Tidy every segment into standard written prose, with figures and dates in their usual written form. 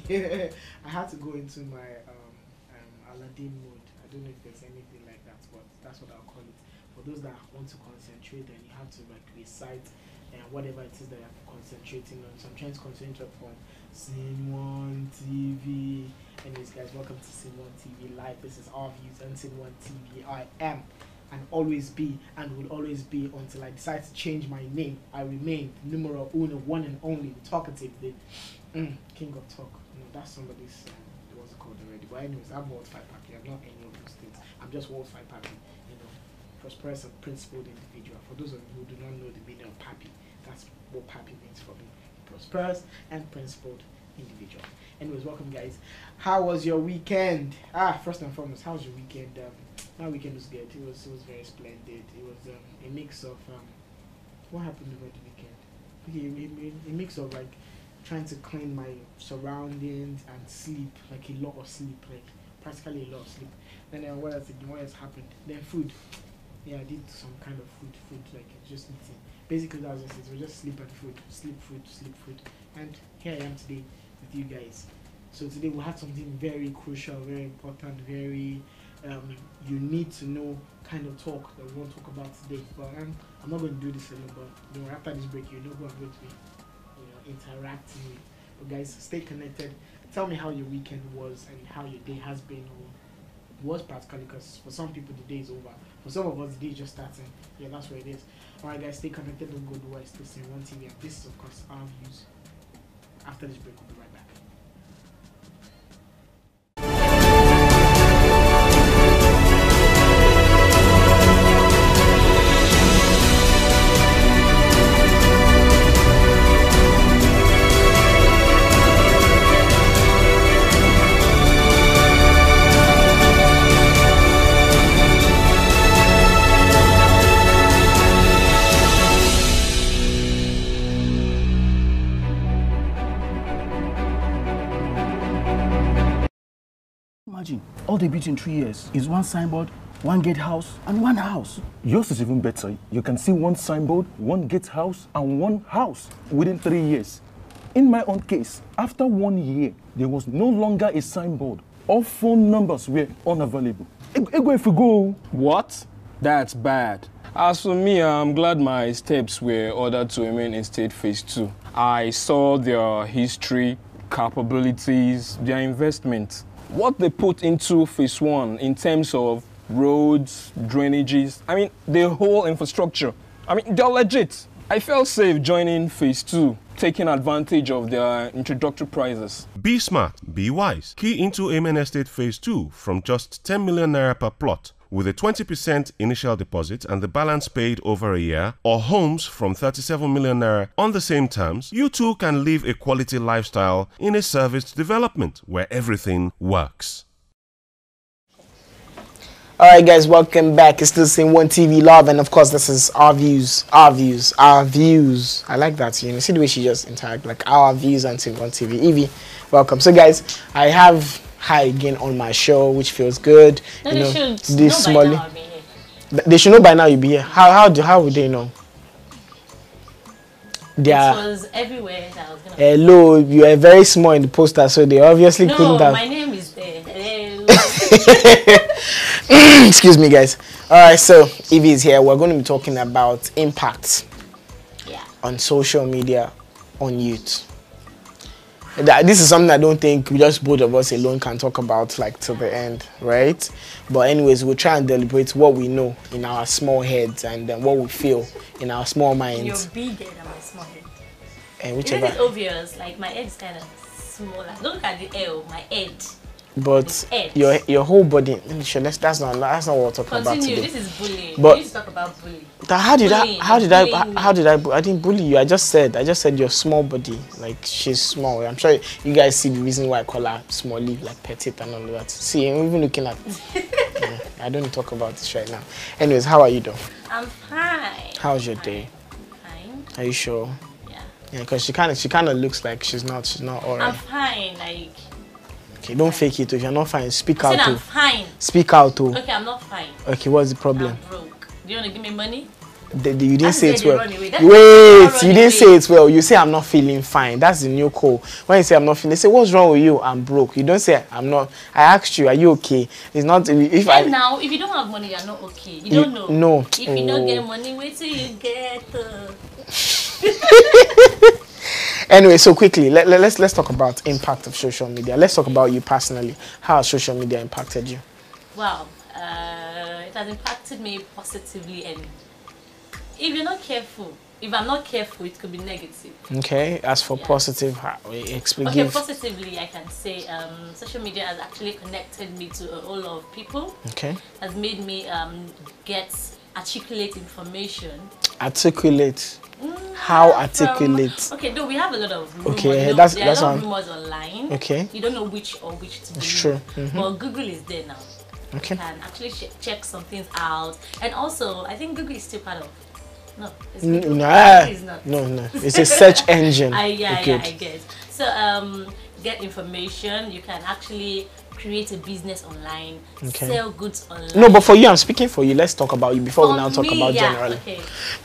I had to go into my Aladdin mode. I don't know if there's anything like that, but that's what I'll call it. For those that want to concentrate, and you have to like recite and whatever it is that you're concentrating on. So I'm trying to concentrate from Sceneone TV. Anyways, guys, welcome to Sceneone TV Live. This is our views on Sceneone TV. I am and always be and will always be until I decide to change my name. I remain numero uno, one and only, the talkative, the king of talk. No, that's somebody's what's it called already. But anyways, I'm World Fight Papi. I'm not any of those things. I'm just World Fight Papi. You know, prosperous and principled individual. For those of you who do not know the meaning of Papi, that's what Papi means for me. Prosperous and principled individual. Anyways, welcome guys. How was your weekend? First and foremost, how was your weekend? My weekend was good. It was very splendid. It was a mix of what happened over the weekend? Okay, a mix of like trying to clean my surroundings and sleep, like a lot of sleep, like practically a lot of sleep. Then what else happened? Then food. Yeah, I did some kind of food like just eating. Basically that was just it. It was just sleep and food, sleep food. And here I am today with you guys. So today we have something very crucial, very important, very you need to know kind of talk that we want to talk about today. But I'm not going to do this alone, but after this break you know who I'm going to be interacting with. But guys, stay connected. Tell me how your weekend was and how your day has been, or was practically, because for some people the day is over. For some of us the day is just starting. Yeah, that's where it is. Alright guys, stay connected, don't go nowhere, stay Sceneone TV, and this is of course our views. After this break, we'll be right back. Imagine, all they built in 3 years is one signboard, one gate house, and one house. Yours is even better. You can see one signboard, one gate house, and one house within 3 years. In my own case, after 1 year, there was no longer a signboard. All phone numbers were unavailable. Ego if you go. What? That's bad. As for me, I'm glad my steps were ordered to remain in state phase 2. I saw their history, capabilities, their investment. What they put into phase 1 in terms of roads, drainages, I mean, the whole infrastructure. I mean, they're legit. I felt safe joining phase 2, taking advantage of their introductory prices. Be smart, be wise. Key into Amen Estate phase 2 from just 10 million naira per plot, with a 20% initial deposit and the balance paid over a year, or homes from 37 million naira on the same terms. You too can live a quality lifestyle in a serviced development where everything works. Alright guys, welcome back. It's still Sceneone TV Love, and of course this is our views. I like that, you know, see the way she just interact, like our views on Sceneone TV. Evie, welcome. So guys, I have Hi again on my show, which feels good. No, you know, they should this know by now I'll be here. They should know by now you'll be here. How would they know? It was everywhere that I was gonna. Hello, you are very small in the poster, so they obviously couldn't have. My name is there. Excuse me, guys. All right, so Evie is here. We're going to be talking about impact on social media on youth. This is something I don't think we just both of us alone can talk about like till the end, right? But anyways, we'll try and deliberate what we know in our small heads and then what we feel in our small minds. You're bigger than my small head. And whichever. Isn't it obvious? Like my head is kind of smaller. Don't look at the L, my head. But your whole body. That's not what we're talking about today. This is bullying. But we need to talk about bullying. How did I didn't bully you. I just said your small body, like she's small. I'm sure you guys see the reason why I call her small, like petite and all of that. See, I'm even looking at I don't talk about this right now. Anyways, how are you doing? I'm fine. How's your day? Fine. Are you sure? Yeah. Yeah, because she kind of looks like she's not alright. I'm fine, like. Okay, don't fake it. If you're not fine, speak out. I'm fine. Speak out. Okay, I'm not fine. Okay, what's the problem? I'm broke. Do you want to give me money? You didn't say it well. Wait, you didn't say it well. You say I'm not feeling fine. That's the new call. When you say I'm not feeling, they say what's wrong with you? I'm broke. You don't say I'm not. I asked you, are you okay? It's not. Now, if you don't have money, you're not okay. You don't know. No. If you don't get money, wait till you get. Anyway, so quickly, let's talk about impact of social media. Let's talk about you personally. How has social media impacted you? Wow, it has impacted me positively, and if you're not careful, if I'm not careful, it could be negative. Okay, as for positive, explain. Okay, positively, I can say social media has actually connected me to a whole lot of people. Okay, has made me get articulate information. Articulate. How articulate? Okay, though we have a lot of rumors. Okay, there are a lot of rumors online. Okay, you don't know which to believe. It's true. But Google is there now. Okay, you can actually check some things out, and also I think Google is still part of. No, it's not. No. It's a search engine. I get. So get information. You can actually create a business online, sell goods online. No, but for you, I'm speaking for you. Let's talk about you before we now talk about generally. Okay.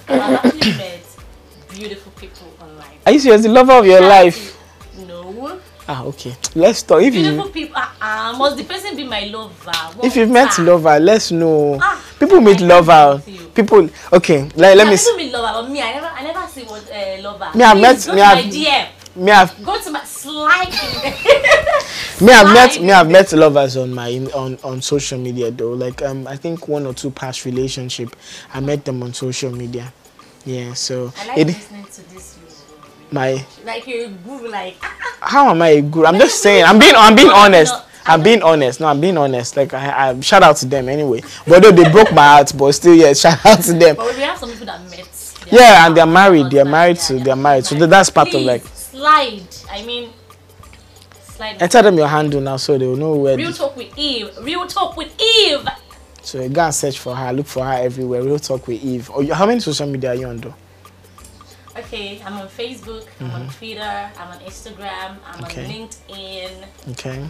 I've actually met beautiful people online. Are you serious? The lover of your life? No. Okay. Let's talk. If beautiful people. Must the person be my lover? If you've met lover, let's know. People meet lover. People. Okay. Let me. People meet lover, but me, I never see what lover. Me, I met. Go to my slide. I've met lovers on my on social media though. Like I think 1 or 2 past relationship, I met them on social media. Yeah, so I like listening to this. Like you're a guru, like. How am I a guru? I'm just saying. I'm being honest. I'm being honest. No, I'm being honest. Like I shout out to them anyway. But though they broke my heart, but still, yeah, shout out to them. But we have some people that met. Yeah, and they're married. They're married. So that's part of like. Slide. I mean. Slide. I tell them your handle now, so they will know where. Real talk with Eve. Real talk with Eve. So you go and search for her. Look for her everywhere. Real talk with Eve. How many social media are you on though? Okay, I'm on Facebook, I'm on Twitter, I'm on Instagram, I'm on LinkedIn. Okay.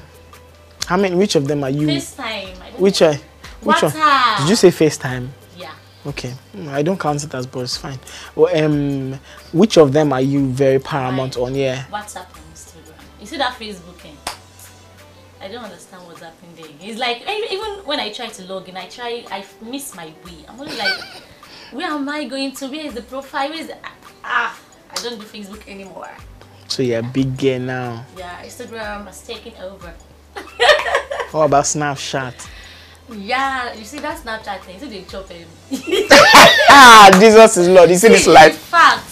Which of them are you? FaceTime. Which one? Did you say FaceTime? Yeah. Okay. I don't count it as, but it's fine. Well, which of them are you very paramount on? Yeah. WhatsApp and Instagram. You see that Facebook thing? I don't understand what's happening there. It's like, even when I try to log in, I miss my way. I'm only like, where am I going to? Where is the profile? Where is the... I don't do Facebook anymore. So you're a big girl now. Yeah, Instagram has taken over. What about Snapchat? Yeah, you see that Snapchat thing, so they chop him. Jesus is Lord. You see this life. In fact,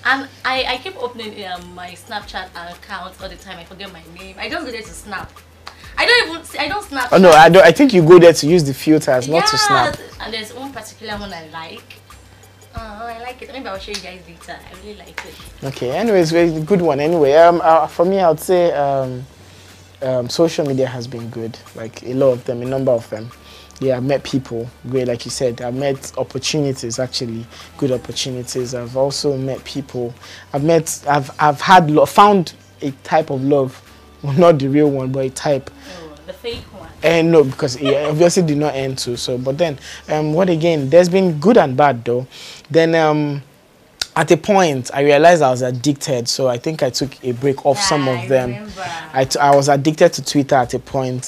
and I keep opening my Snapchat account all the time. I forget my name. I just go there to snap. I don't snap. Oh no, I think you go there to use the filters, not to snap. And there's one particular one I like. I like it. Maybe I'll show you guys later. I really like it. Okay. Anyways, a good one. Anyway, for me, I would say social media has been good. Like a lot of them, a number of them. Yeah, I've met people great, like you said. I've met opportunities, actually, good opportunities. I've also met people. I've found a type of love, well, not the real one, but a type. Oh, the fake one. And no, because it obviously did not end too. So, but then, what again? There's been good and bad though. Then, at a point, I realized I was addicted. So I think I took a break off some of them. I was addicted to Twitter at a point.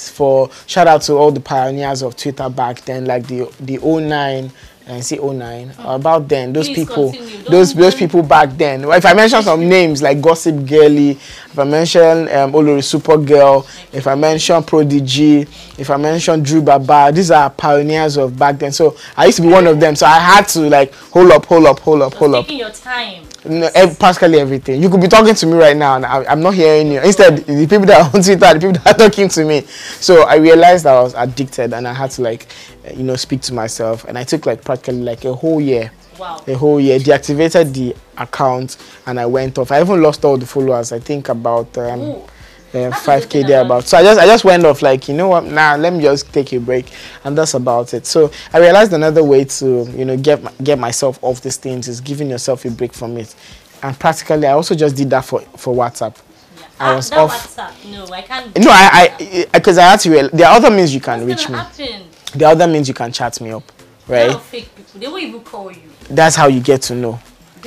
Shout out to all the pioneers of Twitter back then, like the 09. And see 09 about then those people back then. If I mention some names like Gossip Girlie, if I mention Olori Supergirl, if I mention Prodigy, if I mention Drew Baba, these are pioneers of back then. So I used to be one of them. So I had to like hold up. Taking your time. No, practically everything. You could be talking to me right now and I'm not hearing you. Instead, the people that are on Twitter are the people that are talking to me. So I realized I was addicted and I had to like, speak to myself. And I took like practically like a whole year. Wow. A whole year. Deactivated the account and I went off. I even lost all the followers. I think about 5K there about. So I just went off like, you know what, let me just take a break, and that's about it. So I realized another way to get myself off these things is giving yourself a break from it. And practically I also just did that for WhatsApp. Yeah. I was off. WhatsApp. No, I can't. No, I because I had to realize there are other means you can reach me. Happen? There are other means you can chat me up, right? Fake people. They won't even call you. that's how you get to know.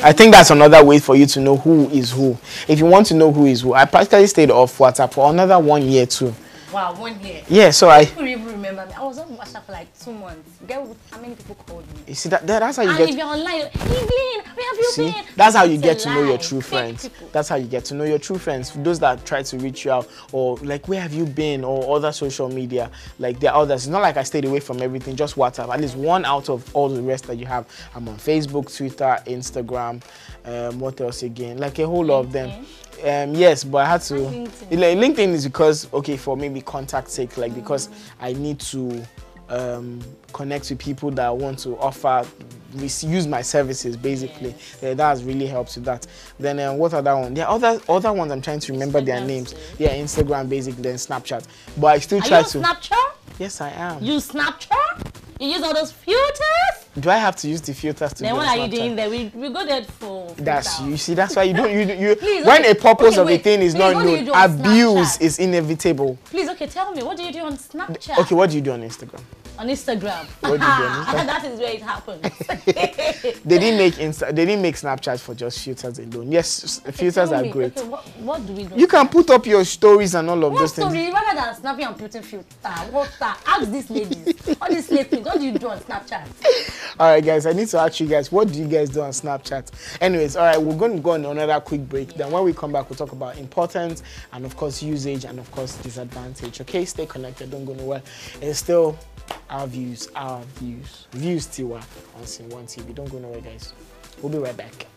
I think that's another way for you to know who is who. If you want to know who is who, I practically stayed off WhatsApp for another 1 year too. Wow, 1 year. Yeah, so I don't even remember me. I was on WhatsApp for like 2 months. Get with how many people called me. You see that's how you and get. if you're online, Evelyn, where have you been? That's how you It's get a to know your lie. true Fake friends. people. That's how you get to know your true friends. Those that try to reach you out or like where have you been or other social media. Like there are others. It's not like I stayed away from everything, just WhatsApp. At least one out of all the rest that you have. I'm on Facebook, Twitter, Instagram. What else again? Like a whole lot of them. Yes, but I had to. LinkedIn is because for maybe contact sake, like because I need to connect with people that want to use my services basically. That has really helped with that. Then what other one? There are other ones I'm trying to remember their names. Yeah, Instagram basically, then Snapchat. But I still try to. Snapchat? Yes, I am. You Snapchat? You use all those filters? Do I have to use the filters to? Then what are you doing there? We go there for. That's you see. That's why you don't. You Please, when a purpose of a wait. thing is not known, abuse is inevitable. Please, tell me, what do you do on Snapchat? Okay, what do you do on Instagram? On Instagram. What do you do on Instagram? That is where it happens. They didn't make Snapchat for just filters alone. Yes, filters are great. Okay, what do we do? You can put up your stories and all of What those story? things. Rather than snapping and putting filter, ask these ladies. All these ladies, what do you do on Snapchat? All right, guys, I need to ask you guys, what do you guys do on Snapchat? Anyways, all right, we're going to go on another quick break. Then when we come back, we'll talk about importance and of course usage and of course disadvantage. Okay, stay connected, don't go nowhere. It's still our views Tiwa on Sceneone TV. Don't go nowhere, guys. We'll be right back.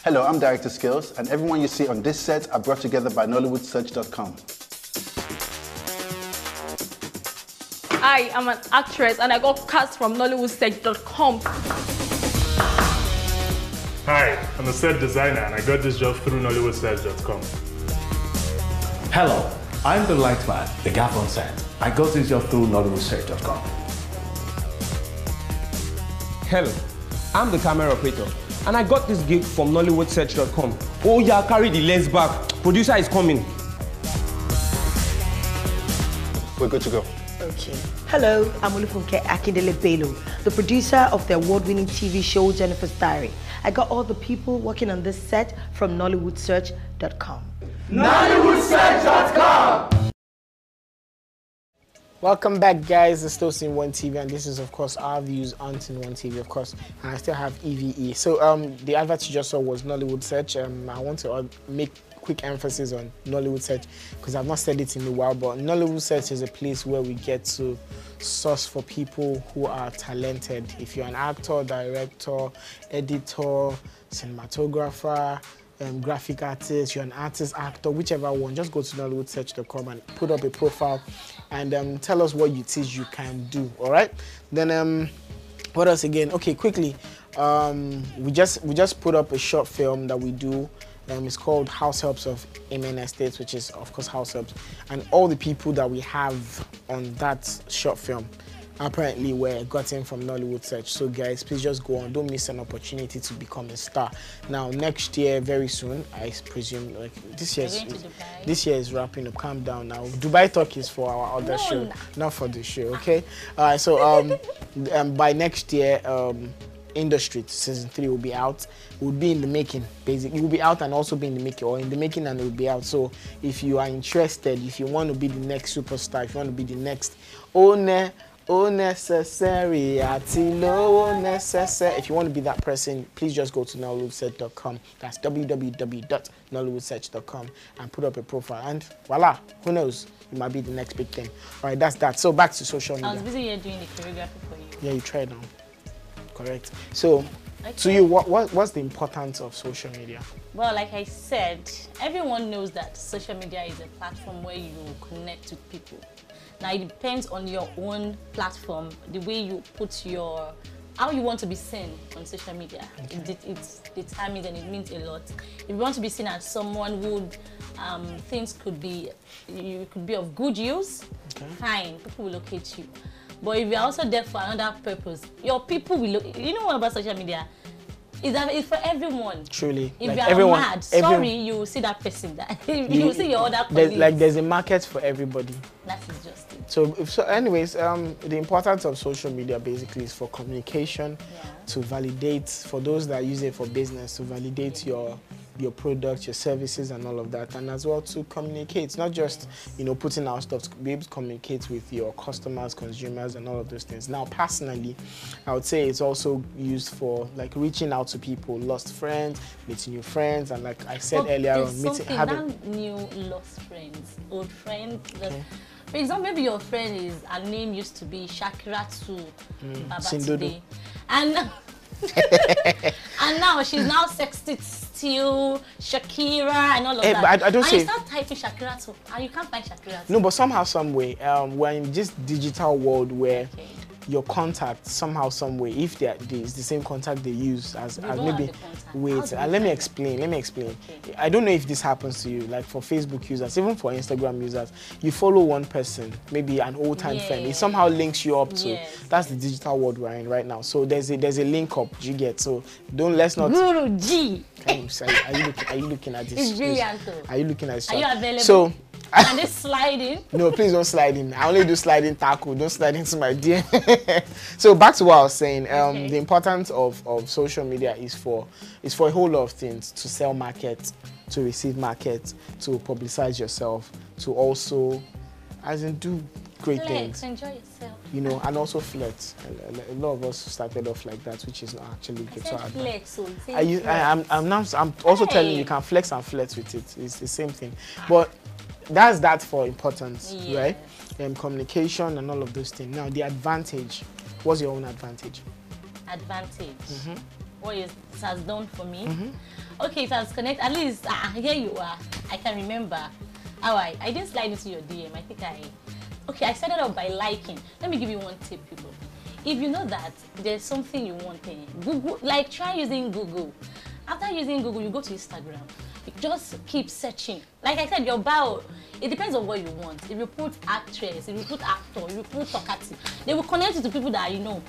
Hello, I'm Director Skills, and everyone you see on this set are brought together by NollywoodSearch.com. I am an actress and I got cast from NollywoodSearch.com. Hi, I'm a set designer and I got this job through NollywoodSearch.com. Hello, I'm the lightman, the gaff on set. I got this job through NollywoodSearch.com. Hello, I'm the camera operator and I got this gig from NollywoodSearch.com. Oh yeah, carry the lens back. Producer is coming. We're good to go. Okay. Hello, I'm Olufunke Akindele Bello, the producer of the award-winning TV show Jennifer's Diary. I got all the people working on this set from NollywoodSearch.com. NollywoodSearch.com! Welcome back, guys. It's still Sceneone TV, and this is, of course, our views on Sceneone TV, of course. And I still have EVE. So, the advert you just saw was Nollywood Search. I want to make quick emphasis on Nollywood Search because I've not said it in a while, but Nollywood Search is a place where we get to source for people who are talented. If you're an actor, director, editor, cinematographer, graphic artist, you're an artist, actor, whichever one, just go to NollywoodSearch.com and put up a profile and tell us what it is you can do, all right? Then, what else again? Okay, quickly, we just put up a short film that we do. It's called House Helps of Amen Estates, which is, of course, House Helps. And all the people that we have on that short film apparently were gotten from Nollywood Search. So guys, please just go on. Don't miss an opportunity to become a star. Now, next year, very soon, I presume, like this year is wrapping up. Calm down now. Dubai talk is for our other show, not for the show, okay? All right, so by next year, Industry season 3 will be out. It will be in the making, basically. It will be out and also be in the making, or in the making and it will be out. So if you are interested, if you want to be the next superstar, if you want to be the next owner, necessary, if you want to be that person, please just go to NollywoodSearch.com. That's www.NollywoodSearch.com and put up a profile. And voila, who knows? You might be the next big thing. All right, that's that. So back to social media. I was busy here doing the choreography for you. Yeah, you tried now. Correct. So, to you, what's the importance of social media? Well, like I said, everyone knows that social media is a platform where you connect with people. Now it depends on your own platform, the way you put your, how you want to be seen on social media. It's determined and it means a lot. If you want to be seen as someone who things could be of good use, fine, people will locate you. But if you're also there for another purpose, your people will you know what about social media? It's for everyone. Truly. If like you're everyone, mad, sorry, you will see that person. You will see your other colleagues. There's a market for everybody. That is just it. So anyways, the importance of social media basically is for communication, to validate, for those that use it for business, to validate your products, your services and all of that, and as well to communicate, not just, you know, putting out stuff, to be able to communicate with your customers, consumers and all of those things. Now, personally, I would say it's also used for like reaching out to people, lost friends, meeting new friends, and like I said earlier on, having new lost friends, old friends. For example, maybe your friend is, her name used to be Shakiratu Babatunde, and and now she's now sexted still Shakira and all of that. But I don't and say you start typing Shakiratu and you can't find Shakiratu. No, but somehow, some way, we're in this digital world where your contact somehow, some way, if it's the same contact they use as maybe. Wait, let me explain. Okay. I don't know if this happens to you, like for Facebook users, even for Instagram users, you follow one person, maybe an old-time friend. It somehow links you up to. That's the digital world we're in right now. So there's a link up. You get so let's not. Guru G. Are you looking at this? It's brilliant. Are you looking at this? Are you available? So. And they slide in? No, please don't slide in. I only do sliding tackle. Don't slide into my DM. So back to what I was saying. The importance of social media is for a whole lot of things: to sell market, to receive market, to publicize yourself, to also, as in, do great things. Enjoy yourself. You know, and also flirt. A lot of us started off like that, which is not actually good. I'm also telling you can flex and flirt with it. It's the same thing, but. That's that for importance, right? Communication and all of those things. Now, the advantage. What's your own advantage? What it has done for me? Okay, it has connected. At least, here you are. I can remember how I didn't slide into your DM. I started off by liking. Let me give you one tip, people. If you know that there's something you want, Google, like try using Google. After using Google, you go to Instagram. Just keep searching. Like I said, your bio, it depends on what you want. If you put actress, if you put actor, if you put talkative, they will connect you to people that you know.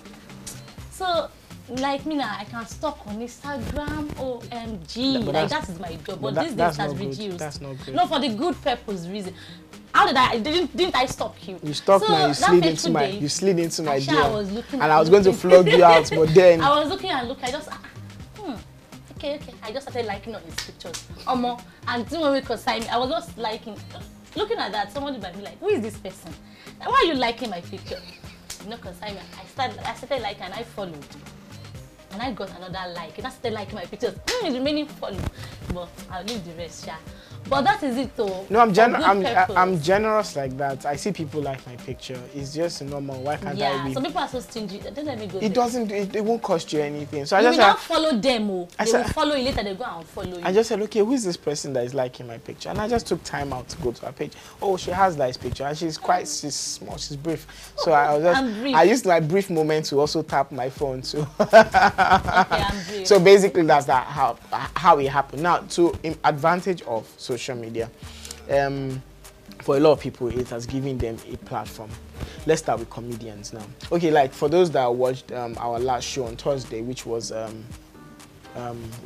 So, like me now, I can stalk on Instagram, OMG. Like that is my job. But these days has reduced. That's not good. No, for the good purpose reason. How didn't I stalk you? You stalked me and you slid into my DM. I was looking and I was going to flog you out, but then I was looking, I just okay. I just started liking on his pictures. And when we concern me, I was just looking at that. Somebody might be like, who is this person? Why are you liking my picture? You know, concern me. I started liking and I followed. And I got another like. And I started liking my pictures. It's remaining follow. But I'll leave the rest, But that is it though. No, I'm generous like that. I see people like my picture. It's just normal. Why can't I be? Some people are so stingy. Don't let me go. It won't cost you anything. So I just will not follow them. They will follow you later. They go and follow you. I just said, okay, who is this person that is liking my picture? And I just took time out to go to her page. Oh, she has nice picture, and she's small. She's brief. So I used my brief moment to also tap my phone too. I'm brief. So basically, that's how it happened. Now, to advantage of social media, for a lot of people, it has given them a platform. Let's start with comedians now. Okay, like for those that watched our last show on Thursday, which was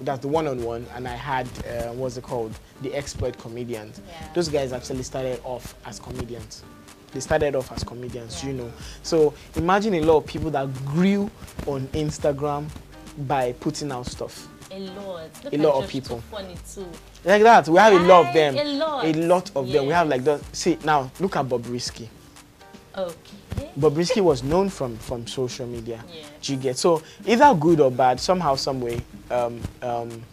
that's the one-on-one, and I had what's it called, the expert comedians. Those guys actually started off as comedians. They started off as comedians, you know. So imagine a lot of people that grew on Instagram by putting out stuff. A lot. A lot of people. Funny too. Like that. We have a lot of them. A lot of them. We have like that. See, now look at Bobrisky. Okay. Bobrisky was known from social media. You get so either good or bad, somehow, some way,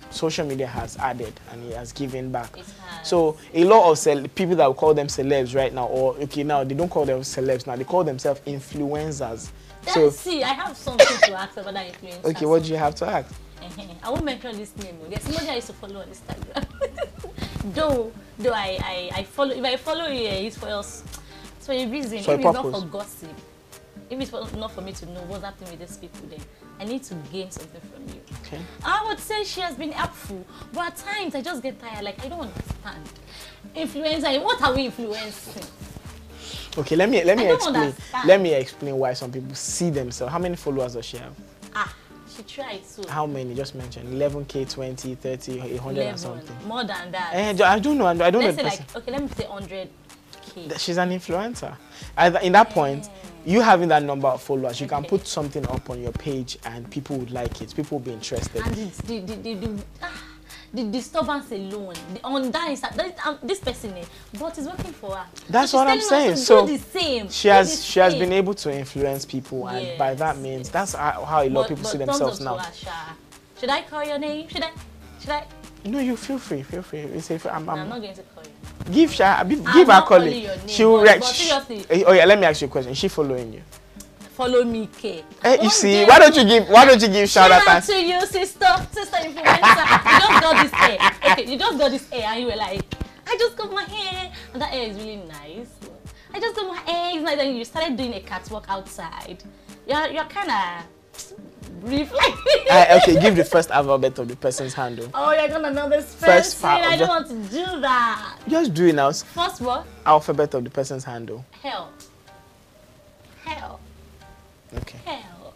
social media has added and it has given back. So a lot of people that we call them celebs right now, or okay, now they don't call them celebs now, they call themselves influencers. See, I have something to ask about that influencers. Okay, what do you have to ask? I won't mention this name. There's somebody I used to follow on Instagram. though I follow, if I follow you, it's for us. It's for a reason. For a if it's purpose. not for gossip, if it's not for me to know what's happening with these people, then I need to gain something from you. Okay. I would say she has been helpful, but at times I just get tired. Like, I don't understand. Influencer, what are we influencing? Okay, let me explain. understand. Let me explain why some people see themselves. How many followers does she have? She tried so. How many? Just mention 11K, 20, 30, 100 and 11, something. more than that. I don't know. I don't know. Let's the say person. like, okay, let me say 100K. She's an influencer. In that point, you having that number of followers, you can put something up on your page and people would like it. People will be interested. And the disturbance alone, on that is this person, but is working for her. That's so what I'm she's saying. telling us to So do the same, she has been able to influence people, and by that Yes, means, that's how a lot of people see themselves now. Should I call your name? Should I? No, you feel free. Feel free. You say, I'm not going to call you. Give her I'm not calling your name, She will but react. seriously. Oh yeah, let me ask you a question. Is she following you? Follow me, K. You see, why don't you give shout out to you, sister influencer. You just got this hair. Okay, you just got this hair and you were like, I just got my hair. And that hair is really nice. I just got my hair. It's nice. And you started doing a catwalk outside. You're kind of reflecting. Okay, give the first alphabet of the person's handle. Oh, you're gonna know this First person. I don't want to do that. Just do it now. First what? Alphabet of the person's handle. Hell. Okay. Hell.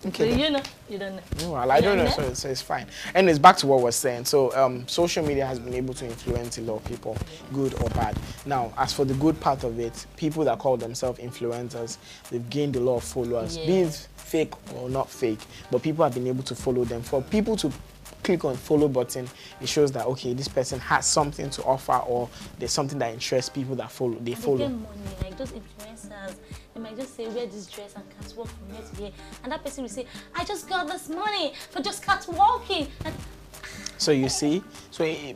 Okay. So you know, you don't know. No, I don't know, so it's fine. Anyways, back to what we're saying. So social media has been able to influence a lot of people, good or bad. Now, as for the good part of it, people that call themselves influencers, they've gained a lot of followers, be it fake or not fake, but people have been able to follow them. For people to click on follow button, it shows that okay, this person has something to offer, or there's something that interests people that follow. They follow. They get money, like those influencers. They might just say, wear this dress and catwalk from here to here. And that person will say, I just got this money for just catwalking. So you see,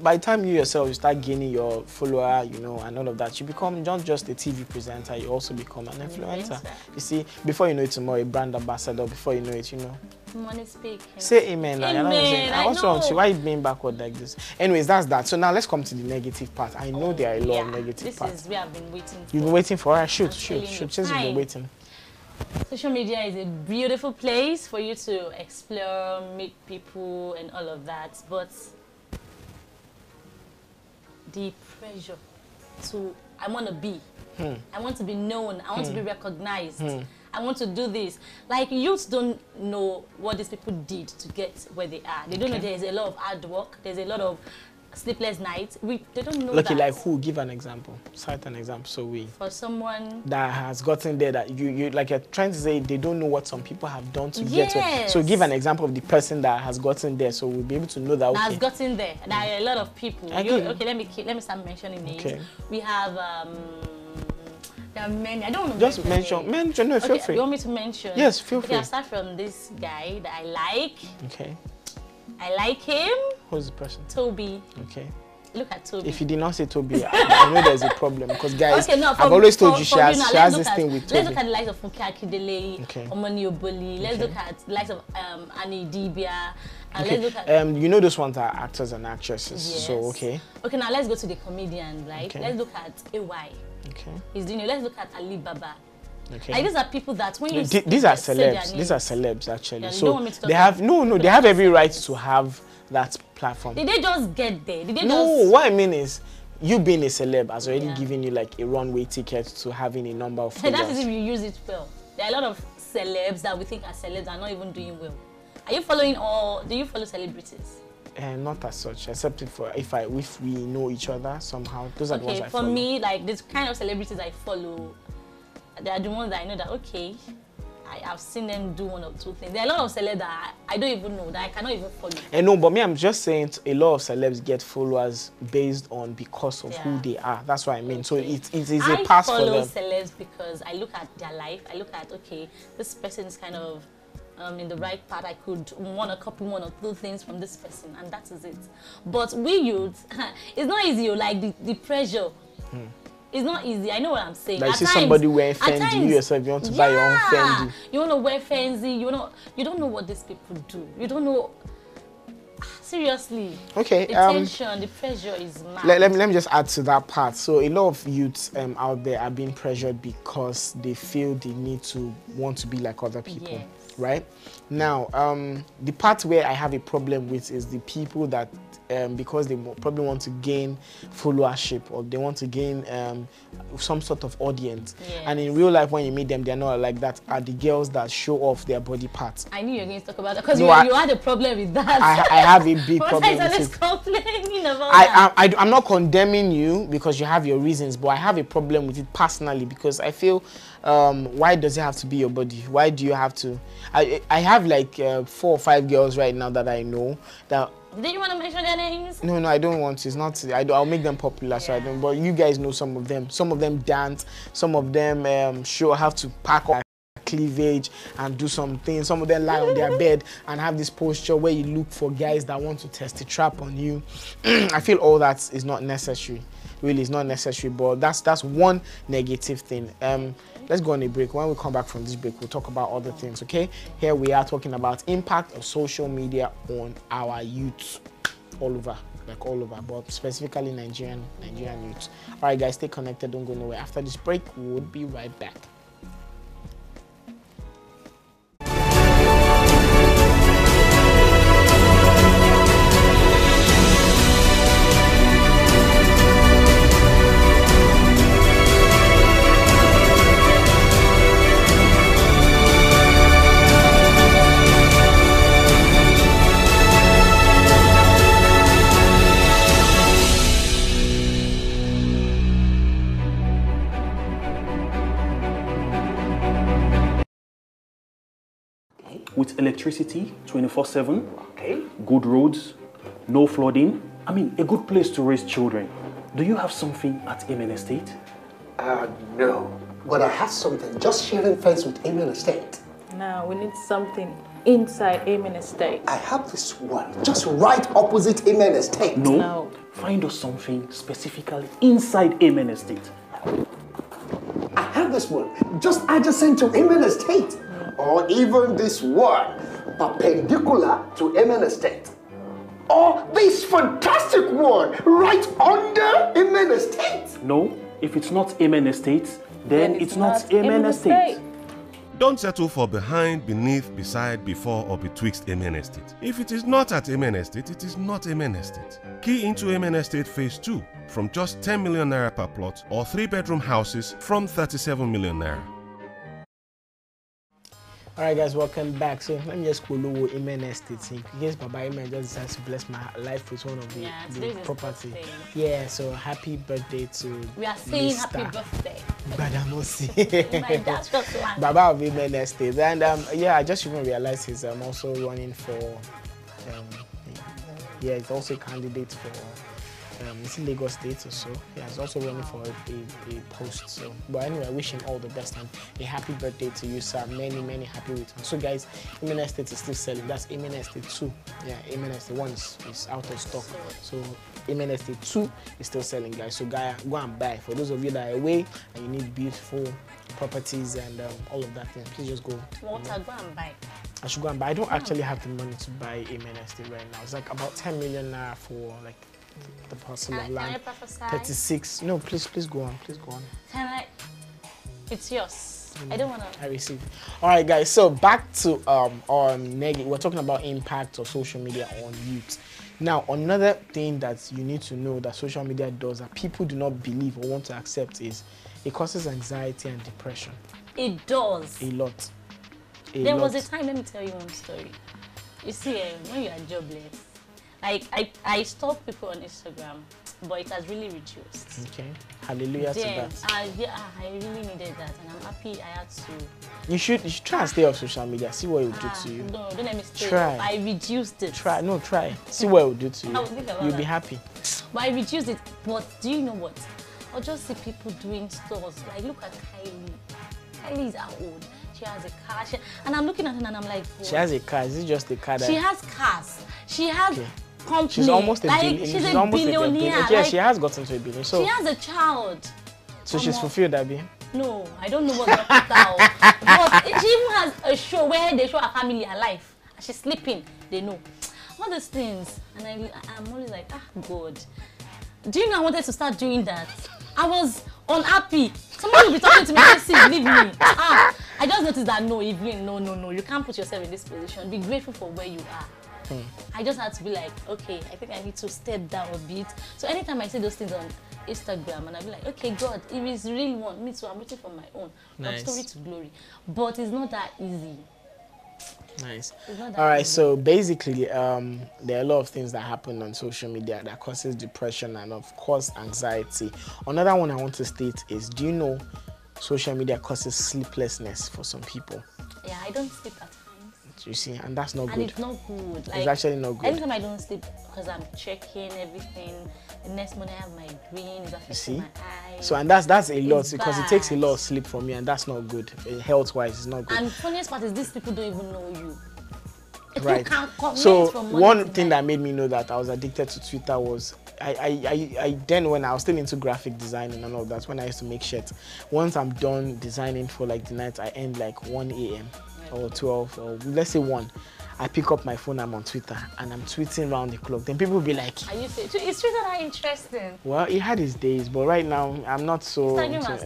by the time you yourself you start gaining your follower, you know, and all of that, you become not just a TV presenter, you also become an influencer. You see, before you know it tomorrow, a brand ambassador, before you know it, you know. Money speaking. Say amen. Amen. What's wrong with you? Why are you being backward like this? Anyways, that's that. So now let's come to the negative part. I know there are a lot of negative parts. This is where I've been waiting for. You've been waiting for her? Shoot. Since you've been waiting. Social media is a beautiful place for you to explore, meet people and all of that. But the pressure to, I want to be. I want to be known. I want to be recognized. I want to do this. Like, youths don't know what these people did to get where they are. They don't know there's a lot of hard work. There's a lot of sleepless nights. They don't know that. Like who? Give an example. Cite an example. So for someone that has gotten there, that you like you're trying to say they don't know what some people have done to get there. So give an example of the person that has gotten there, so we'll be able to know that. Okay. That has gotten there. There are a lot of people. Okay, let me start mentioning names. Okay. We have there are many. I don't know. Just mention. No, feel free. You want me to mention? Yes, feel free. I'll start from this guy that I like. Okay. I like him. Who's the person? Toby. Okay. Look at Toby. If you did not say Toby, I know there's a problem because guys, okay, no, I've always told you she has this thing with Toby. Let's look at the likes of Funke Akindele, Omoni Oboli. Let's look at the likes of Annie Dibia. And let's look at you know those ones are actors and actresses. Yes. So okay. Okay, now let's go to the comedians, right? Let's look at AY. Okay. He's doing it. Let's look at Ali Baba. Okay. Like, these are people that when you these are celebs. These are celebs actually. Yeah, so they have they have every right to have that platform. Did they just get there? Did they no, what I mean is you being a celeb has already given you like a runway ticket to having a number of followers. That is if you use it well. There are a lot of celebs that we think are celebs are not even doing well. Are you following do you follow celebrities? Not as such, except if we know each other somehow. Those are the ones I follow. For me, like this kind of celebrities I follow, they are the ones that I know that okay, I've seen them do one or two things. There are a lot of celebs that I don't even know, that I cannot even follow. No, but me, I'm just saying a lot of celebs get followers based on because of who they are. That's what I mean. So it is a pass for them. I follow celebs because I look at their life. I look at, okay, this person is kind of in the right path. I could want to copy one or two things from this person, and that is it. But we youths, it's not easy. Like the pressure. It's not easy. I know what I'm saying. Like, you see somebody wearing Fendi, you yourself, you want to buy your own Fendi. You want to wear Fendi. You don't know what these people do. You don't know. seriously. Okay. The tension, the pressure is mad. Let me just add to that part. So a lot of youths out there are being pressured because they feel they need to want to be like other people. Yes. Right? Now, the part where I have a problem with is the people that because they probably want to gain followership or they want to gain some sort of audience. Yes. And in real life, when you meet them, they're not like that. Are the girls that show off their body parts. I knew you were going to talk about that because No, you had a problem with that. I have a big problem with it. Complaining about that. I'm not condemning you because you have your reasons, but I have a problem with it personally because I feel why does it have to be your body? Why do you have to? I have like 4 or 5 girls right now that I know that. Did you want to mention their names? No, I don't want to. It's not. I'll make them popular, so I don't. But you guys know some of them. Some of them dance. Some of them have to pack up cleavage and do something. Some of them lie on their bed and have this posture where you look for guys that want to test a trap on you. I feel all that is not necessary. Really, it's not necessary. But that's one negative thing. Let's go on a break. When we come back from this break, we'll talk about other things, okay? Here we are talking about impact of social media on our youth all over, but specifically Nigerian youth. All right, guys, stay connected. Don't go nowhere. After this break, we'll be right back. With electricity 24/7, good roads, no flooding. I mean, a good place to raise children. Do you have something at Amen Estate? No, but I have something just sharing fence with Amen Estate. Now we need something inside Amen Estate. I have this one just right opposite Amen Estate. No. Find us something specifically inside Amen Estate. I have this one just adjacent to Amen Estate. Or even this one, perpendicular to Amen Estate. Or this fantastic one, right under Amen Estate. No, if it's not Amen Estate, then it's not Amen Estate. Don't settle for behind, beneath, beside, before, or betwixt Amen Estate. If it is not at Amen Estate, it is not Amen Estate. Key into Amen Estate Phase 2 from just 10 million naira per plot or 3-bedroom houses from 37 million naira. Alright guys, welcome back. So let me just call you Amen Estate. In case Baba Amen just decides to bless my life with one of the property. Yeah, so happy birthday to we are saying Mr. happy birthday. Badamosi. Baba of Amen Estate. And yeah, I just even realized he's also running for he's also a candidate for it's in Lagos State or so. Yeah, he's also running for a post. So, but anyway, I wish him all the best and a happy birthday to you, sir. Many happy returns. So, guys, Amen Estate is still selling. That's Amen Estate 2. Yeah, Amen Estate 1 is out of stock. So, Amen Estate 2 is still selling, guys. So, guys, go and buy. For those of you that are away and you need beautiful properties and all of that, please just go. Walter, go and buy. I should go and buy. I don't actually have the money to buy Amen Estate right now. It's like about 10 million naira for like the parcel of land. Can I prophesy? 36. No, please go on. Please go on. Can I? It's yours. I don't want to. I receive. All right, guys. So back to we're talking about impact of social media on youth. Now, another thing that you need to know that social media does that people do not believe or want to accept is it causes anxiety and depression. It does. A lot. There was a time. Let me tell you one story. You see, when you are jobless. I stalk people on Instagram, but it has really reduced. Okay. Hallelujah to that. Yeah, I really needed that, and I'm happy I had to. You should try and stay off social media. See what it will do to you. No, don't let me stay. Try. I reduced it. Try. See what it will do to you. You'll be happy. But I reduced it. But do you know what? I'll just see people doing stores. Like, look at Kylie. Kylie is how old? She has a car. And I'm looking at her and I'm like, what? She has a car. Is it just a car that... She has cars. She has... Okay. Company. She's almost a billionaire. She's a billionaire. Yeah, she has gotten to a billion. So she has a child. So she's fulfilled, Abby? No, I don't know what's up with that. But she even has a show where they show her family alive. She's sleeping. They know. all these things. And I'm always like, God. Do you know I wanted to start doing that? I was unhappy. Somebody will be talking to me and say, leave me. I just noticed that no, Evelyn, no, you can't put yourself in this position. Be grateful for where you are. I just had to be like, okay, I think I need to step down a bit. So anytime I see those things on Instagram, and I'll be like, okay, God, if it's real one, me too, I'm waiting for my own. From story to glory. But it's not that easy. Nice. All right, so basically, there are a lot of things that happen on social media that causes depression and, of course, anxiety. Another one I want to state is, do you know social media causes sleeplessness for some people? Yeah, I don't sleep at times. You see, and that's not good. And it's not good. Like, it's actually not good. Anytime I don't sleep because I'm checking everything, the next morning I have migraine, it's affecting my eyes. So, and that's a lot because it takes a lot of sleep for me, and that's not good. Health-wise, it's not good. And funniest part is these people don't even know you. Right. So one thing that made me know that I was addicted to Twitter was I then, when I was still into graphic designing and all that, when I used to make shirts, once I'm done designing for like the night, I end like 1 a.m. or 12 or let's say 1. I pick up my phone, I'm on Twitter, and I'm tweeting around the clock. Then people will be like, is Twitter that interesting? Well, it had its days, but right now I'm not so.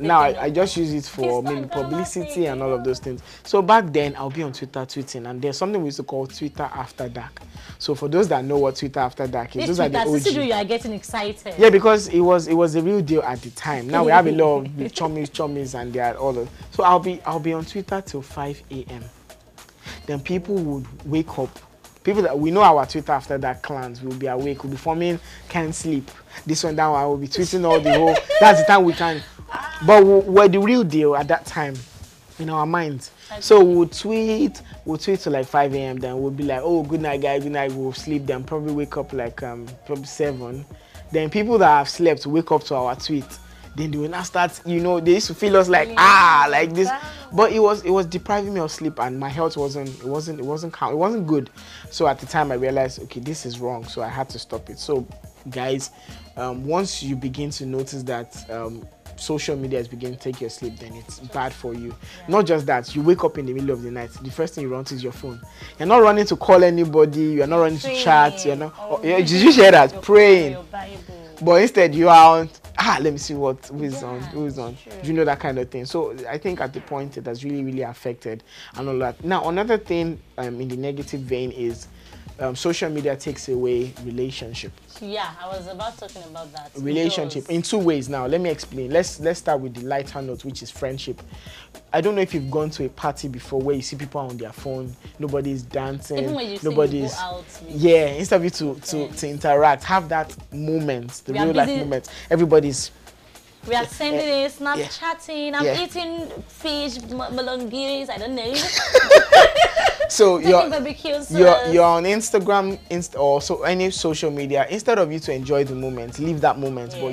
Now I just use it for maybe publicity and all of those things. So back then I'll be on Twitter tweeting, and there's something we used to call Twitter After Dark. So for those that know what Twitter After Dark is, those are the OG. You are getting excited. Yeah, because it was the real deal at the time. Now we have a lot of chummies, and they are all of. So I'll be on Twitter till 5 a.m. Then people would wake up. People that we know our Twitter After Dark clans will be awake, will be forming, can't sleep. This one, that one, I will be tweeting all the whole. That's the time we can. But we're the real deal at that time in our minds. So we'll tweet till like 5 a.m. Then we'll be like, oh, good night, guys, good night. We'll sleep. Then probably wake up like probably 7. Then people that have slept wake up to our tweet. Then they will not start, they used to feel us like like this, but it was depriving me of sleep, and my health wasn't good. So at the time I realized, okay, this is wrong, so I had to stop it. So guys, once you begin to notice that social media is beginning to take your sleep, then it's bad for you. Not just that, you wake up in the middle of the night, the first thing you run to is your phone. You're not running to call anybody, you're not running to chat, you're not. Did you hear that? Praying. But instead you are on, let me see who is on. Sure. Do you know that kind of thing? So I think at the point it has really, really affected and all that. Now another thing in the negative vein is social media takes away relationship. Yeah, I was about talking about that. Relationship in 2 ways. Now let me explain. Let's start with the lighter note, which is friendship. I don't know if you've gone to a party before where you see people on their phone, nobody's dancing, even when you nobody's go out instead of you to interact, have that moment, the real life moment. Everybody's we are sending it, Snapchatting, I'm eating fish, malongiris, I don't know. So you're on Instagram or so any social media. Instead of you to enjoy the moment, leave that moment, but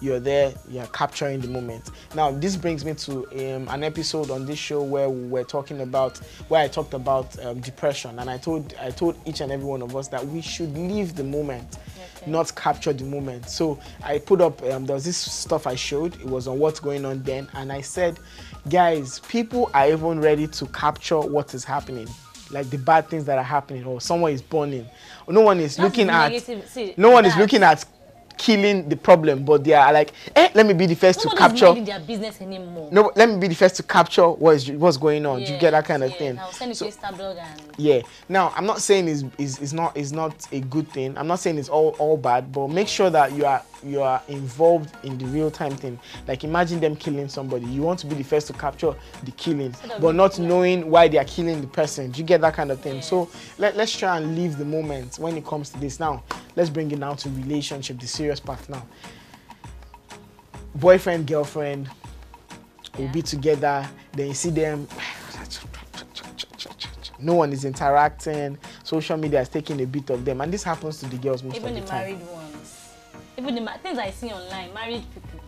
you're capturing the moment. Now this brings me to an episode on this show where I talked about depression, and I told each and every one of us that we should live the moment, not capture the moment. So I put up there was this stuff I showed. It was on what's going on then, and I said, guys, people are even ready to capture what is happening, like the bad things that are happening, or someone is burning. No one is looking at killing the problem, but they are like, let me be the first to capture. Nobody's minding their business anymore. No, let me be the first to capture what's going on. Do you get that kind of thing? I'll send it to Instablog and. Yeah. Now I'm not saying it's not a good thing. I'm not saying it's all bad, but make sure that you are involved in the real time thing. Like imagine them killing somebody. You want to be the first to capture the killing, but not knowing why they are killing the person. Do you get that kind of thing? So let's try and live the moment when it comes to this. Now let's bring it down to relationship, the serious part now. Boyfriend, girlfriend will be together, then you see them, no one is interacting, social media is taking a bit of them, and this happens to the girls most of the time. Even the married ones. Even the things I see online, married people.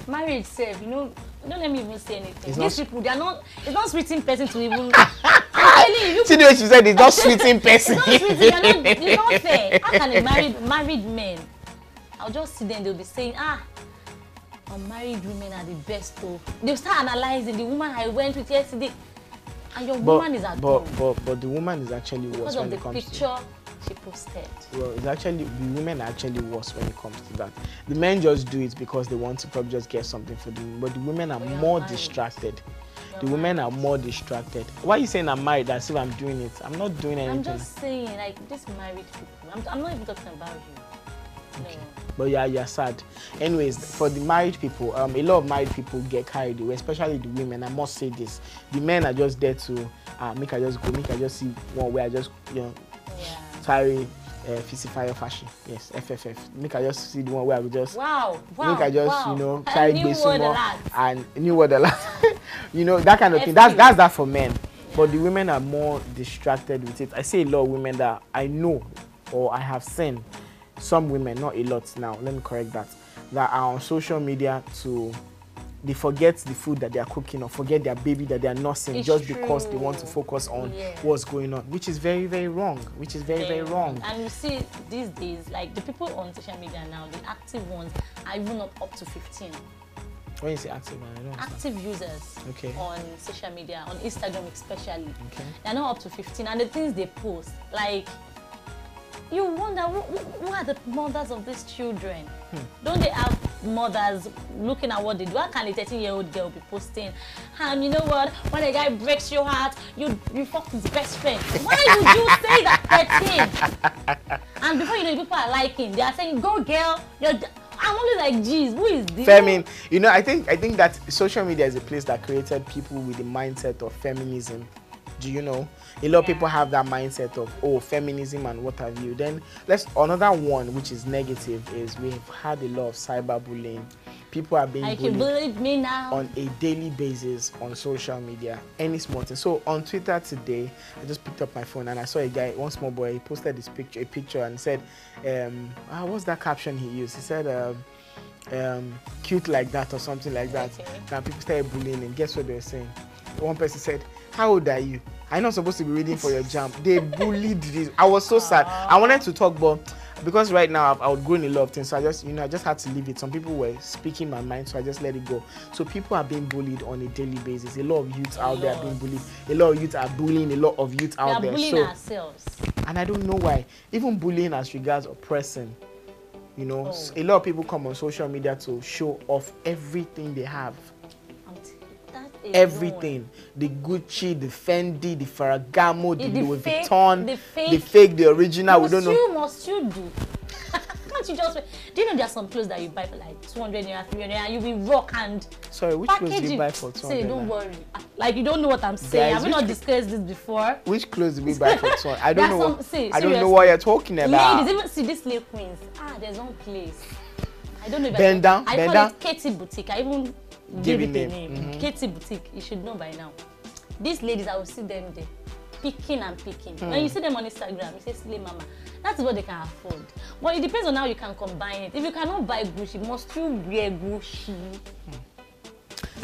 Marriage self, don't let me even say anything. These people, it's not sweet in person to even. See the way she said it's not sweet in person. It's not fair. How can a married man? I'll just see them, they'll be saying, unmarried women are the best though. They'll start analyzing the woman I went with yesterday. And your woman is at home. But the woman is actually worse when it comes to. Because of the picture she posted. Well, it's actually, the women are actually worse when it comes to that. The men just do it because they want to probably just get something for them, but the women are more distracted. The women are more distracted. Why are you saying I'm married as if I'm doing it? I'm not doing anything. I'm just saying, like, this married people. I'm not even talking about you. Okay. No. But yeah, you're sad. Anyways, for the married people, a lot of married people get carried away, especially the women. I must say this. The men are just there to make I just go, make I just see one way I just, you know, sorry, fire fashion. Yes, FFF. Make I just see the one where I will just make I just, you know, try to and new word a lot. You know, that kind of thing. That's that for men. But the women are more distracted with it. I see a lot of women that I know or I have seen, some women, not a lot now, let me correct that, that are on social media they forget the food that they are cooking or forget their baby that they are nursing because they want to focus on what's going on, which is very, very wrong, which is very, very wrong. And you see, these days, like the people on social media now, the active ones are even not up to 15. When you say active, I don't understand. Active users on social media, on Instagram especially, they're not up to 15. And the things they post, like, you wonder, who are the mothers of these children? Don't they have mothers looking at what they do? How can a 13-year-old girl be posting, and you know what, when a guy breaks your heart, you fuck his best friend? Why would you say that 13? And before you know, people are liking, they are saying, go girl, I'm only like, geez, who is this? Femin, you know, I think that social media is a place that created people with the mindset of feminism. Do you know? A lot of people have that mindset of, oh, feminism and what have you. Then another one which is negative is we've had a lot of cyberbullying. People are being bullied me now on a daily basis on social media, any small thing. So on Twitter today, I just picked up my phone and I saw a guy, one small boy, he posted this a picture and said, what's that caption he used? He said, cute like that or something like that. Now people started bullying him. Guess what they were saying? One person said, how old are you? I'm not supposed to be reading for your jam. They bullied this. I was so sad. I wanted to talk, but because right now I've outgrown a lot of things, so I just had to leave it. Some people were speaking my mind, so I just let it go. So people are being bullied on a daily basis. A lot of youths out there are being bullied. A lot of youths are bullying a lot of youths out there. We are bullying ourselves. And I don't know why. Even bullying as regards oppressing. You know, a lot of people come on social media to show off everything they have. Everything, the Gucci, the Fendi, the Ferragamo, the Louis Vuitton, the fake, the original. We don't know. Must you do? Can't you just? Do you know there are some clothes that you buy for like 200 naira, 300 naira, and you will rock and. Sorry, which clothes do you buy for 200? Say, don't worry. Like, you don't know what I'm saying. Have we not discussed this before? Which clothes do we buy for 200? I don't know. I don't know what you're talking about. Ladies, even see these slave queens. There's one place. I don't know if bend down. I call it Katie Boutique. I even give it a name. Katie Boutique. You should know by now. These ladies, I will see them there, picking and picking. When you see them on Instagram, you say slay mama. That's what they can afford. But it depends on how you can combine it. If you cannot buy Gucci, must you wear Gucci?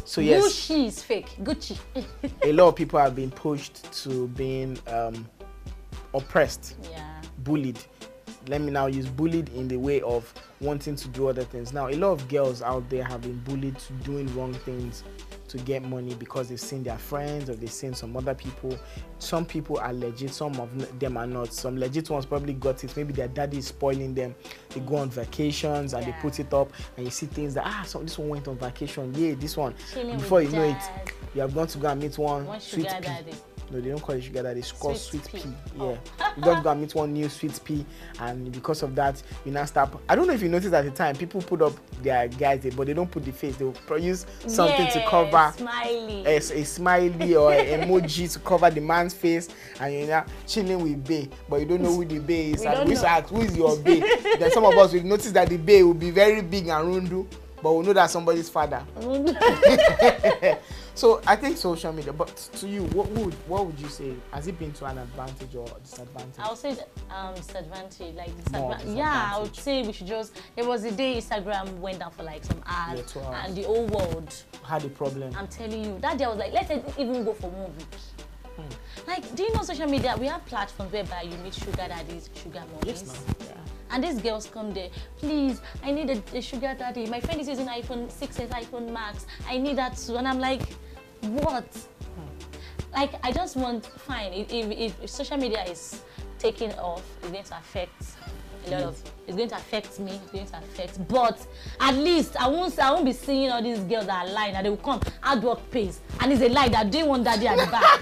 So yes, Gucci is fake. Gucci. A lot of people have been pushed to being oppressed, bullied. Let me now use bullied in the way of wanting to do other things. Now, a lot of girls out there have been bullied to doing wrong things to get money because they've seen their friends or they've seen some other people. Some people are legit, some of them are not. Some legit ones probably got it. Maybe their daddy is spoiling them. They go on vacations and they put it up and you see things that, so this one went on vacation. Yeah, this one. Before you know it, you have gone to go and meet one sweet pea. No, they don't call it sugar daddy. It's called sweet pea. Yeah. You got to go and meet one new sweet pea, and because of that, you now start. I don't know if you noticed at the time, people put up their guys, but they don't put the face. They will produce something to cover a smiley or an emoji to cover the man's face, and you're now chilling with bae, but you don't know who the bae is. And we ask, who is your bae? Then some of us will notice that the bae will be very big and rundu, but we'll know that's somebody's father. So I think social media, but to you, what would you say? Has it been to an advantage or disadvantage? I would say disadvantage. Like disadvantage. Yeah, I would say we should just. There was a day Instagram went down for like some hours, and the whole world had a problem. I'm telling you, that day I was like, let's even go for movies. Like, do you know social media? We have platforms whereby you meet sugar daddies, sugar mommies. Yes, yeah. And these girls come there, please, I need a sugar daddy. My friend is using iPhone 6s, iPhone Max. I need that too. And I'm like, what? like I just want fine. If social media is taking off, it's going to affect a lot of. It's going to affect me. It's going to affect. But at least I won't be seeing all these girls that are lying and they will come hard work pays and it's a lie that doing one daddy at the back.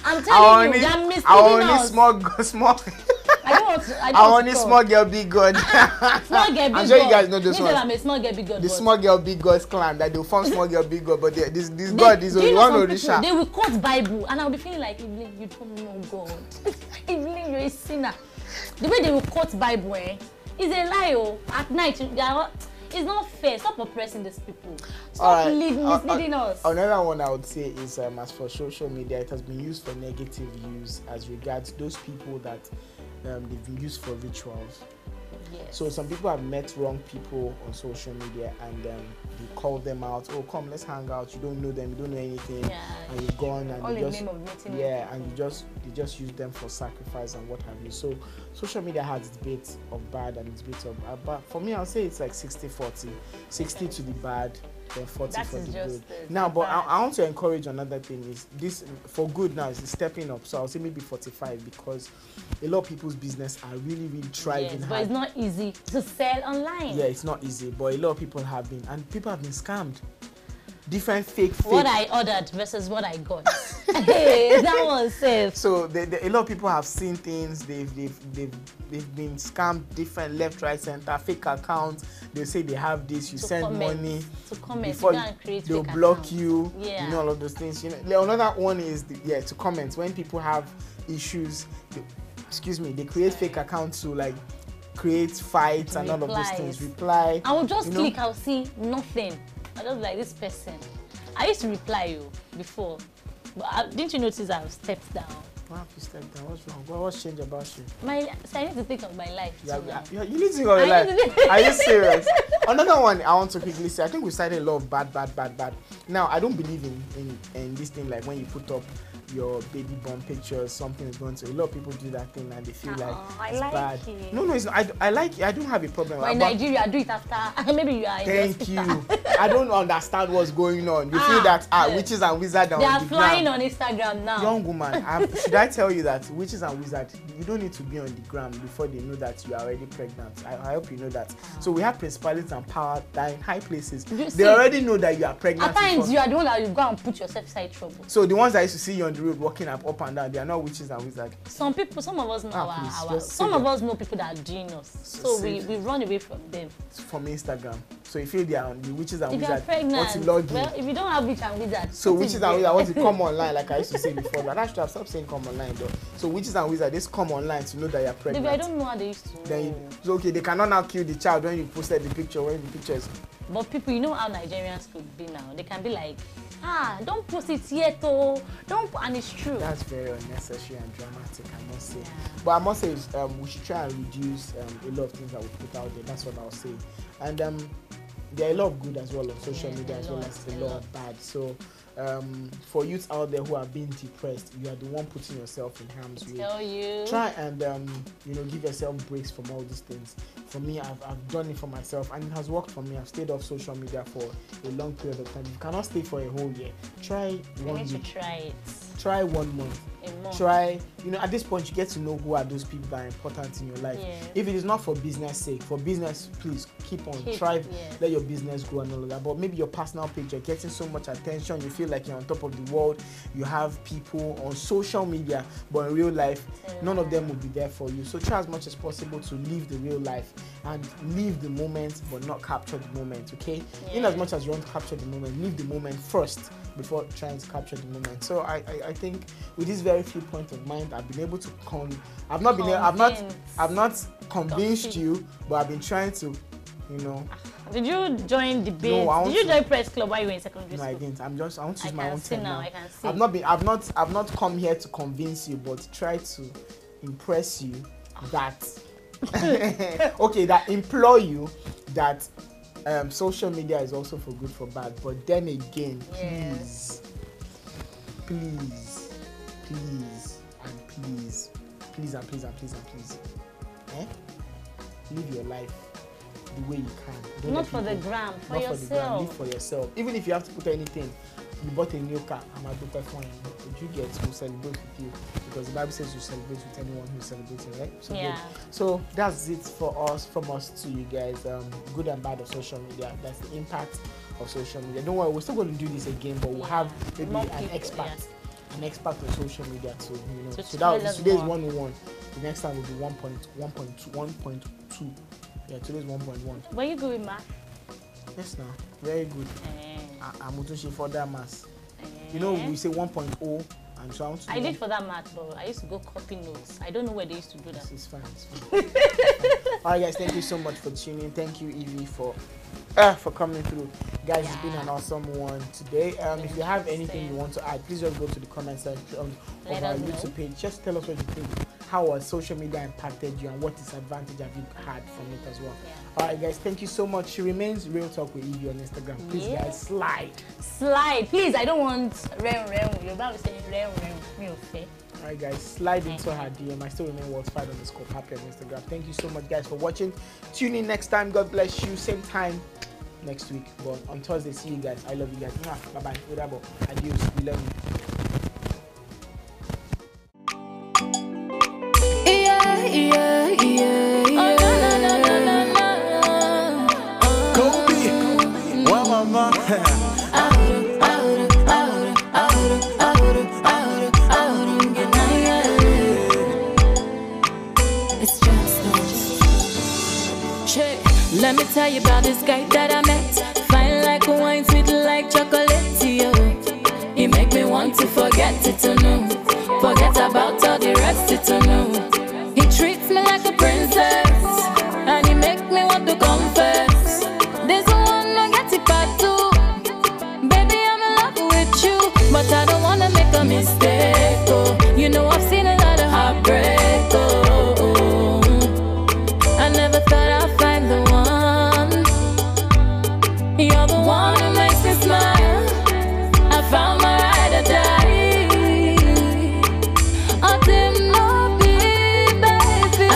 I'm telling you, they're misleading us. Small. I don't want to. I only small girl, big God. Small girl, big God. I'm sure you guys know this one. I'm a small girl, big God. The small girl, big God's clan that they form small girl, big God, but this God is only one Orisha. They will quote Bible, and I'll be feeling like, Evelyn, you don't know God. Evelyn, you're a sinner. The way they will quote Bible, is a lie. Oh, at night, it's not fair. Stop oppressing these people. Stop misleading us. Another one I would say is as for social media, it has been used for negative use as regards those people that they've been used for rituals. Yes. So some people have met wrong people on social media and they call them out. Oh, come, let's hang out. You don't know them. You don't know anything. Yeah. And you've gone and all in the name of meeting. Yeah, and they just use them for sacrifice and what have you. So social media has its bits of bad and its bits of but for me, I'll say it's like 60-40. 60 to the bad, then 40 for the good. Now, but I want to encourage another thing is this for good now is stepping up. So I'll say maybe 45 because a lot of people's business are really, really thriving. Yes, but it's not easy to sell online. Yeah, it's not easy, but a lot of people have been, and people have been scammed. Different fake. What I ordered versus what I got. Hey, that was safe. So a lot of people have seen things. They've been scammed. Different left, right, center, fake accounts. They say they have this. You send money to comment. Before they'll block account. You. Yeah. You know all of those things. You know, another one is to comment when people have issues. They create fake accounts to like create fights and all of those things. Reply. I will just click. I'll see nothing. I just like this person. I used to reply you before, but didn't you notice I've stepped down? Why have you stepped down? What's wrong? What's changed about you? So I need to think of my life too. You need to think of your life. Are you serious? Another one I want to quickly say. I think we started a lot of bad. Now I don't believe in this thing like when you put up your baby born pictures, something is going to. A lot of people do that thing and they feel like it's bad. It. No, it's not. I like it. I don't have a problem. But in Nigeria, do it after. Maybe you are. Thank you. I don't understand what's going on. You feel that witches and wizards are they on are the flying ground. on Instagram now. Young woman, should I tell you that witches and wizards, you don't need to be on the ground before they know that you are already pregnant. I hope you know that. So we have principalities and power that in high places. They already know that you are pregnant. At times, you are the one that you go and put yourself inside trouble. So the ones that I used to see you on the road walking up and down, they are not witches and wizards. Some of us know some of us know people that are doing us. So we run away from them. From Instagram. So you feel they are the witches and wizards. wizards. If you're pregnant, well, if you don't have witch and wizards. So witches and wizards want to come online, like I used to say before. But I should have stopped saying come online though. So witches and wizards, they come online to know that you're pregnant. Maybe I don't know how they used to. So okay, they cannot now kill the child when you posted the picture, when the picture is. But people, you know how Nigerians could be now. They can be like, don't post it yet, oh, don't, and it's true. That's very unnecessary and dramatic, I must say. But I must say, we should try and reduce a lot of things that we put out there. That's what I'll say. And there are a lot of good as well on social media, as well as a lot of bad. So for youths out there who are being depressed, you are the one putting yourself in harm's way. Try and give yourself breaks from all these things. For me, I've done it for myself and it has worked for me. I've stayed off social media for a long period of time. You cannot stay for a whole year. Try 1 week. You need to try it. Try 1 month. Try, at this point you get to know who are those people that are important in your life. Yeah. If it is not for business sake, for business, please keep on. Try, let your business grow and all of that. But maybe your personal page, you're getting so much attention, you feel like you're on top of the world. You have people on social media, but in real life, none of them will be there for you. So try as much as possible to live the real life and live the moment, but not capture the moment. Okay? Yeah. In as much as you want to capture the moment, live the moment first before trying to capture the moment. So I think with this very few point of mind, I've been able to I've not convinced you, but I've been trying to, Did you join debate? No, Did you join press club while you were in secondary school? No, I didn't. I want to use my own time now. I can see. I've not come here to convince you, but try to impress you that okay, that implore you that social media is also for good, for bad. But then again, please, live your life the way you can. Not for the gram, for yourself. Live for yourself. Even if you have to put anything, you bought a new car, I'm a good you get will celebrate with you, because the Bible says you celebrate with anyone who's celebrating, right? So yeah. good. So that's it from us to you guys. Good and bad of social media. That's the impact of social media. Don't worry, we're still going to do this again, but we'll have maybe an expert on social media too. You know, so that today's 101. The next time will be 1.2. Yeah, today's 1.1. Were you good with math? Yes, now very good. I'm Mutushi for that math. You know, we say 1.0. And so I did for that math, but I used to go copy notes. I don't know where they used to do that. It's fine. Alright, guys, thank you so much for tuning. Thank you, Evie, for coming through. Guys, it's been an awesome one today. If you have anything you want to add, please just go to the comment section of our YouTube page. Just tell us what you think. How has social media impacted you, and what disadvantage have you had from it as well? Yeah. Alright, guys, thank you so much. She remains Real Talk with Evie on Instagram. Please, guys, slide. Please, I don't want rem. You're about to say rem. Alright, guys, slide into her DM. I still remain World5_happy on Instagram. Thank you so much, guys, for watching. Tune in next time. God bless you. Same time next week. But on Thursday, see you guys. I love you guys. Bye bye. Adios. We love you. Let me tell you about this guy that I met. Fine like wine, sweet like chocolate. Yo, he make me want to forget it to know. Forget about all the rest it to know. He treats me like a princess, and he make me want to confess. There's one I get it back to. Baby, I'm in love with you, but I don't wanna make a mistake. Oh, you know I've seen a lot of heartbreak. Oh, I never thought I'd find the one. You're the one who makes me smile. I found my ride or die. I didn't know me, baby.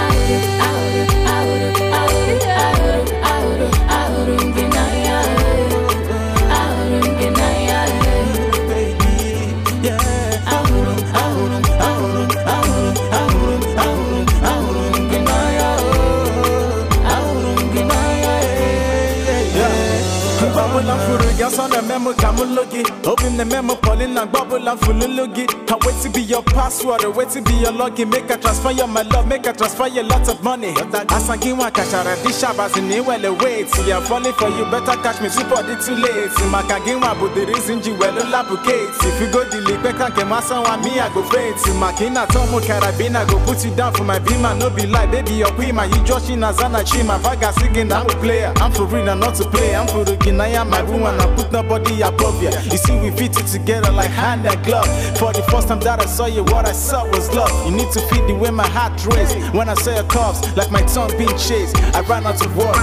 Yes, on the memo, Kamulogi. Open the memo, Pauline and Bubble and Fululugi. I wait to be your password, wait to be your login. Make a transfer, your my love, make a transfer, your lots of money. As I give one cash out of this shop as in well wait. See, I'm falling for you, better catch me, super too late. See, my can but the reason you well labucate. If you go delete, back and get my son, me, I go fade. See, my king, I told me, Carabina, go put you down for my beamer, no be like, baby, your queen, my you Josh in Azana Chima, Vaga singing, I'm a player. I'm for real and not to play, I'm for the Guinea, my woman, I put nobody above you. You see, we fit it together like hand and glove. For the first time that I saw you, what I saw was love. You need to feel the way my heart raced when I saw your curves, like my tongue being chased. I ran out of words.